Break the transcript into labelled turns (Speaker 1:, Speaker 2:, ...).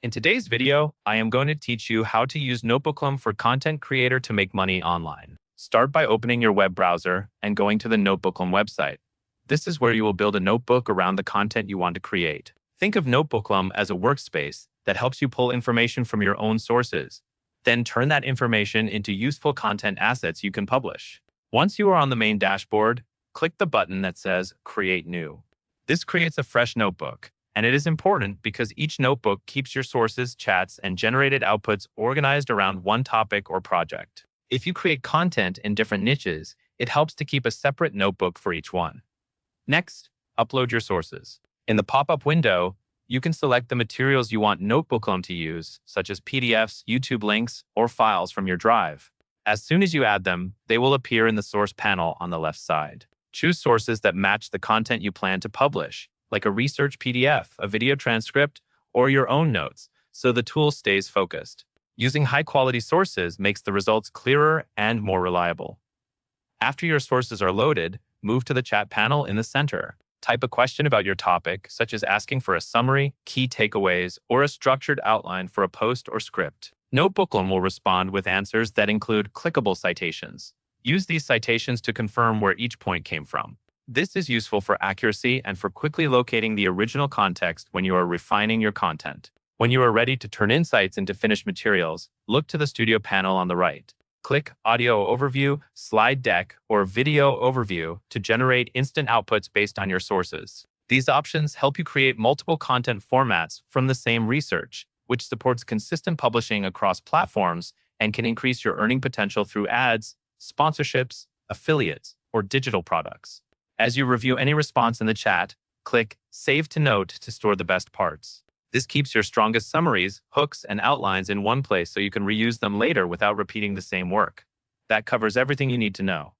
Speaker 1: In today's video, I am going to teach you how to use Notebooklm for content creator to make money online. Start by opening your web browser and going to the Notebooklm website. This is where you will build a notebook around the content you want to create. Think of Notebooklm as a workspace that helps you pull information from your own sources. Then turn that information into useful content assets you can publish. Once you are on the main dashboard, click the button that says Create New. This creates a fresh notebook. And it is important because each notebook keeps your sources, chats, and generated outputs organized around one topic or project. If you create content in different niches, it helps to keep a separate notebook for each one. Next, upload your sources. In the pop-up window, you can select the materials you want Notebooklm to use, such as PDFs, YouTube links, or files from your drive. As soon as you add them, they will appear in the source panel on the left side. Choose sources that match the content you plan to publish, like a research PDF, a video transcript, or your own notes, so the tool stays focused. Using high-quality sources makes the results clearer and more reliable. After your sources are loaded, move to the chat panel in the center. Type a question about your topic, such as asking for a summary, key takeaways, or a structured outline for a post or script. Notebooklm will respond with answers that include clickable citations. Use these citations to confirm where each point came from. This is useful for accuracy and for quickly locating the original context when you are refining your content. When you are ready to turn insights into finished materials, look to the Studio panel on the right. Click Audio Overview, Slide Deck, or Video Overview to generate instant outputs based on your sources. These options help you create multiple content formats from the same research, which supports consistent publishing across platforms and can increase your earning potential through ads, sponsorships, affiliates, or digital products. As you review any response in the chat, click Save to Note to store the best parts. This keeps your strongest summaries, hooks, and outlines in one place so you can reuse them later without repeating the same work. That covers everything you need to know.